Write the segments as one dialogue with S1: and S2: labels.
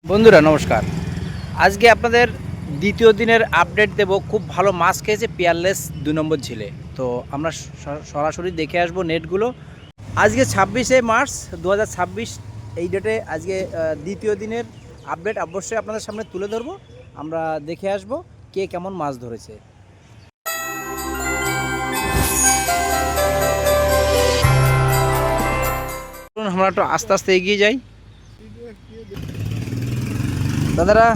S1: বন্ধুরা নমস্কার। আজকে আপনাদের দ্বিতীয় দিনের আপডেট দেব। খুব ভালো মাছ খেয়েছে পিয়ারলেস 2 নম্বর ঝিলে। তো আমরা সরাসরি দেখে আসবো নেটগুলো। আজকে 26শে মার্চ 2026, এই ডেটে আজকে দ্বিতীয় দিনের আপডেট অবশ্যই আপনাদের সামনে তুলে ধরবো। আমরা দেখে আসব কে কেমন মাছ ধরেছে। আমরা একটু আস্তে আস্তে এগিয়ে যাই। দাদারা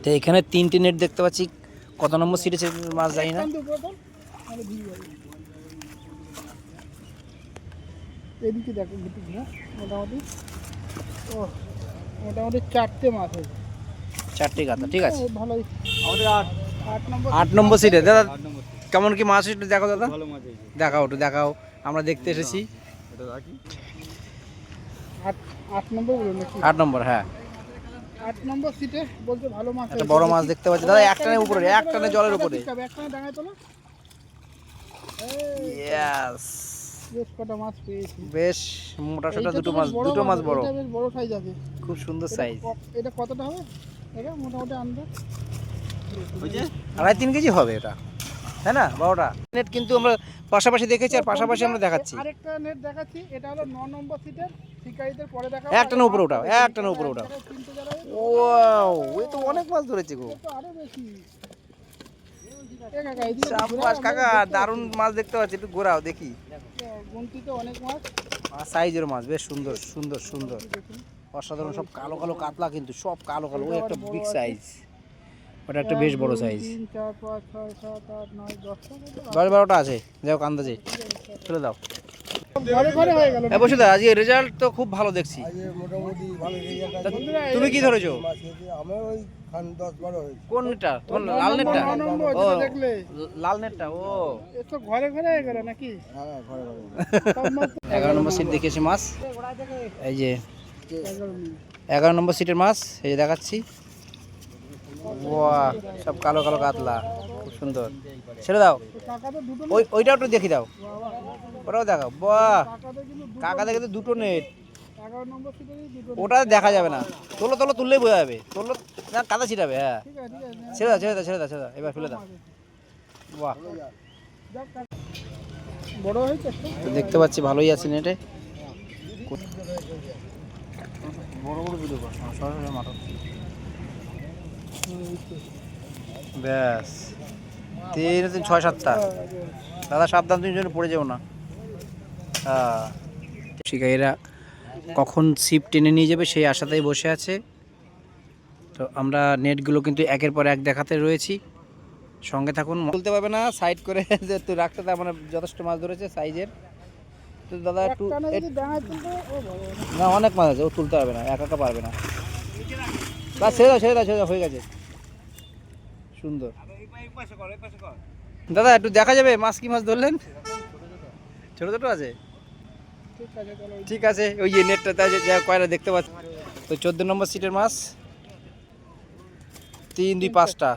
S1: তো এখানে 3টে নেট দেখতে পাচ্ছি। কত নম্বর সিটে মাছ জানি না।
S2: এদিকে দেখো মোটামুটি মোটামুটি 4টে মাছ হয়েছে।
S1: 4টে গাদা, ঠিক আছে।
S2: ভালোই।
S1: আমাদের
S2: 8 নম্বর
S1: 8 নম্বর সিটে দাদা কেমন কি মাছ একটু দেখাও দাদা। দেখাও একটু দেখাও, আমরা দেখতে এসেছি।
S2: 8 নম্বর বলো নাকি?
S1: 8 নম্বর, হ্যাঁ
S2: 8 নম্বর সিটে বলতে ভালো মাছ
S1: একটা বড় মাছ দেখতে পাচ্ছি দাদা। একটানে উপরে, একটানে জলের উপরে।
S2: একটানে ডাঙায় তোলো।
S1: ইয়েস,
S2: বেশ কটা মাছ পেয়েছি।
S1: বেশ মোটা সোটা দুটো মাছ বড়।
S2: এটা বেশ বড় সাইজ আছে।
S1: খুব সুন্দর সাইজ।
S2: এটা কতটা হবে? এটা মোটামুটি আন্দাজ
S1: 2.5-3 কেজি হবে এটা, তাই না? বড়টা নেট কিন্তু আমরা পাশাপাশি দেখেছি আর পাশাপাশি আমরা দেখাচ্ছি।
S2: আরেকটা নেট দেখাচ্ছি, এটা হলো 9 নম্বর সিটের। শিকারীদের পরে দেখাবো।
S1: একটানে উপরে ওঠাও, একটানে উপরে ওঠাও। ওয়াও, এই তো অনেক মাছ ধরেছে গো।
S2: আরো বেশি।
S1: সাবাস কাকা, দারুণ মাছ দেখতে পাচ্ছি। একটু ঘোরাও দেখি।
S2: গুনতিতে অনেক মাছ।
S1: সাইজের মাছ বেশ সুন্দর সুন্দর সুন্দর, অসাধারণ। সব কালো কালো কাতলা, কিন্তু সব কালো কালো। ওই একটা বিগ সাইজ, ওটা একটা বেশ বড় সাইজ।
S2: 3 4 5 6 7 8 9 10
S1: 10-12টা আছে, যাও আন্দাজে চলে দাও।
S2: ঘরে ঘরে হয়ে গেল।
S1: বসে দা, আজকে রেজাল্ট তো খুব ভালো দেখছি।
S3: মোটামুটি ভালো রেজাল্ট আছে।
S1: তুমি কি ধরেছো?
S3: আমার ওই খান 10-12 হয়েছে।
S1: কোনটা? তোমার লাল নেটটা?
S2: 9 নম্বর
S1: ও
S2: যেটা দেখলে।
S1: লাল নেটটা। ও
S2: এ তো ঘরে ঘরে হয়ে গেল নাকি?
S3: হ্যাঁ, ঘরে ঘরে।
S2: সব মাছ
S1: 11 নম্বর সিট দেখেছি মাছ। এই যে
S2: 11 মিনিট।
S1: 11 নম্বর সিটের মাছ এই যে দেখাচ্ছি। বাহ, সব কালো কালো কাতলা, খুব সুন্দর। ছেড়ে দাও।
S2: কাকা তো দুটো
S1: ওইটাও একটু দেখি দাও, ওটাও দেখাও। বাহ,
S2: কাকাতে কিন্তু
S1: কাকা দেখে তো দুটো নেট।
S2: 11 নম্বর সিটেরই দুটো।
S1: ওটা দেখা যাবে না। তোলো তোলো, তুললেই বোঝা যাবে। তোলো না, কাদা ছিটাবে। হ্যাঁ,
S2: ঠিক আছে ঠিক আছে।
S1: ছেড়ে দাও ছেড়ে দাও ছেড়ে দাও ছেড়ে দাও, এবার ফেলে দাও। বাহ,
S2: যাক, বড় হয়েছে একটু।
S1: তো দেখতে পাচ্ছি ভালোই আছে নেটে। বড় বড় ভিডিও কর, সরাসরি মারো। ব্যাস 3-6-7টা। দাদা সাবধান, তুমি যেন পড়ে যাও না। হ্যাঁ, শিকারীরা কখন ছিপ টেনে নিয়ে যাবে সেই আশাতেই বসে আছে। তো আমরা নেটগুলো কিন্তু একের পর এক দেখাতে রয়েছি, সঙ্গে থাকুন। বলতে পারবে না সাইড করে যে তুই রাখতে, তার মানে যথেষ্ট মাছ ধরেছে সাইজের। তো দাদা একটু
S2: একটানে যদি ডাঙায় তুলতে, ও বাবা।
S1: না, অনেক মাছ আছে, ও তুলতে পারবে না, একা একা পারবে না। বাস ছেড়ে দাও ছেড়ে দাও ছেড়ে দাও, হয়ে গেছে। সুন্দর। দাদা একটু দেখা যাবে মাছ, কি মাছ ধরলেন? ছোট ছোট আছে,
S2: ঠিক আছে চলো।
S1: ঠিক আছে। ওই যে নেটটাতে যা কয়লা দেখতে পাচ্ছি। তো 14 নম্বর সিটের মাছ 3 2 5টা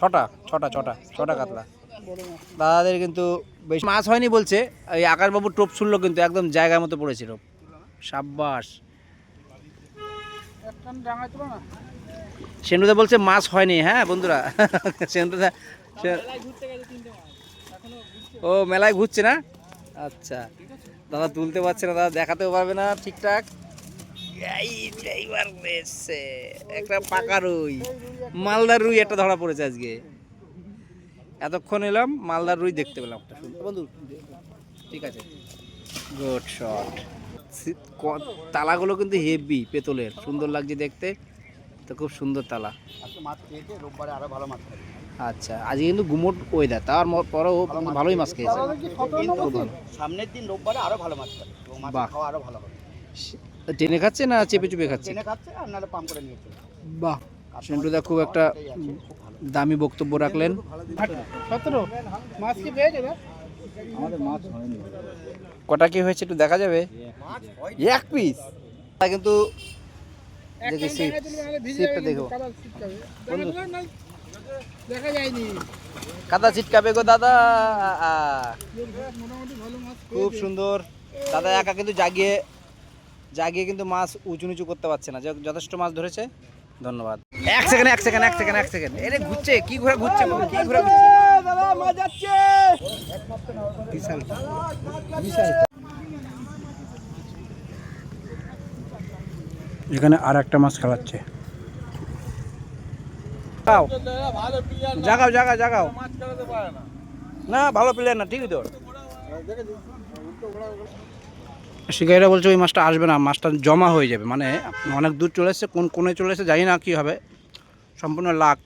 S1: 6টা কাতলা।
S2: বড় মাছ।
S1: দাদাদের কিন্তু বেশি মাছ হয়নি বলছে। ওই আকাশবাবু টোপ ছুড়লো, কিন্তু একদম জায়গার মতো পড়েছিল। সাব্বাস।
S2: একটানে ডাঙায় তুলো না।
S1: সেন্টুদা বলছে মাছ হয়নি। হ্যাঁ বন্ধুরা, সেন্টুদা ও মেলায় ঘুরছে না। আচ্ছা, দাদা তুলতে পারছে না, দাদা দেখাতেও পারবে না ঠিকঠাক। এইবার এসছে একটা পাকা রুই, মালদার রুই একটা ধরা পড়েছে আজকে। এতক্ষণ এলাম, মালদার রুই দেখতে পেলাম একটা। বন্ধু ঠিক আছে, গুড শট। তালাগুলো কিন্তু হেভি পেতলের, সুন্দর লাগছে দেখতে। তো খুব সুন্দর তালা।
S3: মাছ খেয়েছে, রোববারে আরো ভালো মাছ খাবে।
S1: আচ্ছা, আজকে কিন্তু গুমোট ওয়েদার, তার পরেও ভালোই মাছ খেয়েছে।
S2: দাদা কি 17 নম্বর সিট?
S3: সামনের দিন রোববারে আরো ভালো মাছ খাবে এবং মাছ
S1: বাহ।
S3: খাওয়া আরো ভালো হবে।
S1: টেনে খাচ্ছে না চেপে চুপে খাচ্ছে?
S3: ট্রেনে খাচ্ছে আর নাহলে পাম্প করে নিয়ে চলে।
S1: বাহ, সেন্টুদা খুব একটা দামি বক্তব্য রাখলেন।
S2: 17 মাছ কি পেয়েছে না?
S3: আমাদের মাছ হয়নি।
S1: কটা কি হয়েছে একটু দেখা যাবে? এক পিস কিন্তু দেখি
S2: একটানে ডাঙায় তুলবে, নাহলে ভিজে
S1: সিটটা
S2: যাবে
S1: দেখো।
S2: কিন্তু কাদা ছিটকাবে। ডাঙায় তুলো না, দেখা যায়নি।
S1: কাদা ছিটকাবে গো দাদা।
S2: মোটামুটি ভালো মাছ
S1: খুব
S2: পেয়েছে।
S1: সুন্দর। দাদা একা কিন্তু জাগিয়ে জাগিয়ে কিন্তু মাছ উঁচু নিচু করতে পারছে না, যথেষ্ট মাছ ধরেছে। ধন্যবাদ। এক সেকেন্ড এরে ঘুরছে, কি ঘোরা ঘুরছে, কি ঘোরা ঘুরছে দাদা, মাছ যাচ্ছে। বিশাল বিশাল।
S2: এখানে আর একটা মাছ খেলাচ্ছে।
S1: জাগাও না, ভালো প্লেয়ার না, ঠিকই তো। শিকারীরা বলছে ওই মাছটা আসবে না, মাছটা জমা হয়ে যাবে, মানে অনেক দূর চলে এসছে, কোন কোণে চলে এসছে জানি না কী হবে, সম্পূর্ণ লাখ।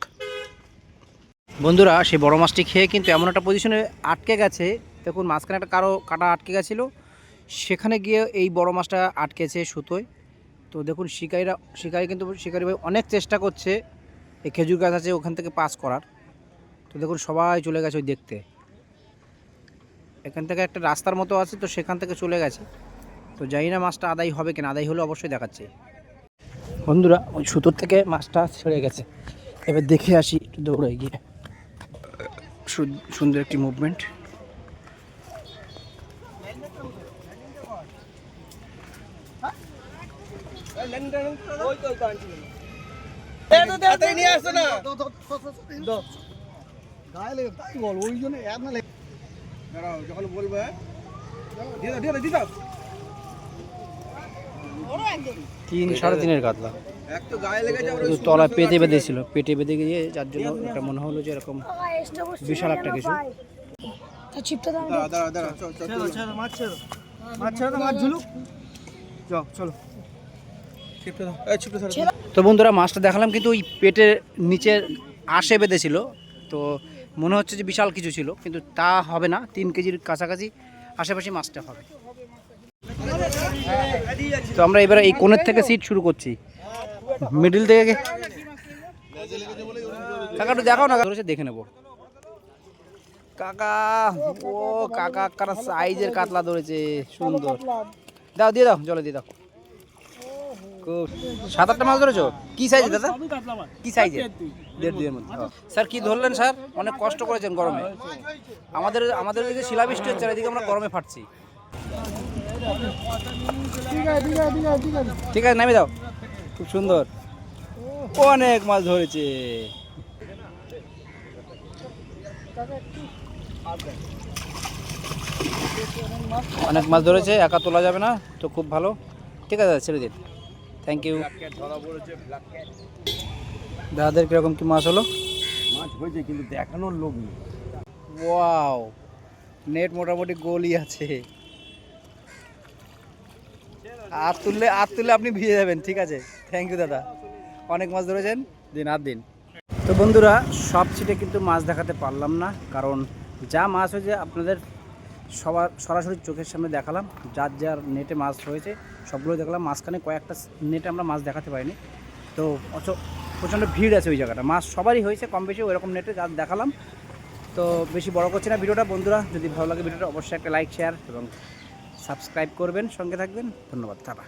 S1: বন্ধুরা সেই বড় মাছটি খেয়ে কিন্তু এমন একটা পজিশনে আটকে গেছে, দেখুন মাঝখানে একটা কারো কাটা আটকে গেছিলো, সেখানে গিয়ে এই বড় মাছটা আটকেছে সুতোয়। তো দেখুন শিকারী ভাই অনেক চেষ্টা করছে, এই খেজুর গাছ আছে ওখান থেকে পাস করার। তো দেখুন সবাই চলে গেছে ওই দেখতে, এখান থেকে একটা রাস্তার মতো আছে, তো সেখান থেকে চলে গেছে। তো জানি না মাছটা আদায় হবে কিনা, আদায় হলে অবশ্যই দেখাচ্ছে। বন্ধুরা ওই সুতোর থেকে মাছটা ছেড়ে গেছে, এবার দেখে আসি একটু দৌড়ে গিয়ে। সুন্দর একটি মুভমেন্ট।
S2: যখন বলবে
S1: 3-3.5 কাতলা তলায় পেটে বেঁধেছিল, পেটে বেঁধে গিয়ে যার জন্য এটা মনে হলো যে এরকম বিশাল একটা কিছু। তো বন্ধুরা মাছটা দেখালাম, কিন্তু ওই পেটের নিচের আশে বেঁধেছিল, তো মনে হচ্ছে যে বিশাল কিছু ছিল, কিন্তু তা হবে না, 3 কেজির কাছাকাছি আশেপাশে মাছটা হবে। তো আমরা এবার এই কোণের থেকে সিট শুরু করছি, মিডিল থেকে। কাকা একটু দেখাও না, ধরেছে দেখে নেবো। কাকা, ও কাকা কারা সাইজের কাতলা ধরেছে, সুন্দর। দাও দিয়ে দাও, জলে দিয়ে দাও। 7-8টা মাছ ধরেছো? কি সাইজের দাদা, কি সাইজের? 1.5-2 মধ্যে। স্যার কি ধরলেন স্যার? অনেক কষ্ট করেছেন গরমে, আমাদের দিকে শিলাবৃষ্টি হচ্ছে, এদিকে আমরা গরমে ফাটছি। ঠিক আছে নামিয়ে দাও, খুব সুন্দর, অনেক মাছ ধরেছে। অনেক মাছ ধরেছে, একা তোলা যাবে না, তো খুব ভালো। ঠিক আছে ছেড়ে দিন, থ্যাংক ইউ। দাদাদের কিরকম কি মাছ হলো?
S3: মাছ হয়েছে কিন্তু দেখানোর লোক নেই।
S1: ওয়াও, নেট মোটামুটি গোলই আছে। আর তুললে আপনি ভিজে যাবেন। ঠিক আছে, থ্যাংক ইউ দাদা, অনেক মাছ ধরেছেন, দিন আর দিন। তো বন্ধুরা সব ছিটে কিন্তু মাছ দেখাতে পারলাম না, কারণ যা মাছ হয়েছে আপনাদের সরাসরি চোখের সামনে দেখালাম, যার নেটে মাছ হয়েছে সবগুলো দেখলাম। মাঝখানে কয়েকটা নেটে আমরা মাছ দেখাতে পারিনি, তো প্রচণ্ড ভিড় আছে ওই জায়গাটা, মাছ সবারই হয়েছে কম বেশি ওইরকম নেটে যা দেখালাম। তো বেশি বড় করছি না ভিডিওটা। বন্ধুরা যদি ভালো লাগে ভিডিওটা অবশ্যই একটা লাইক, শেয়ার এবং সাবস্ক্রাইব করবেন, সঙ্গে থাকবেন। ধন্যবাদ, টাটা।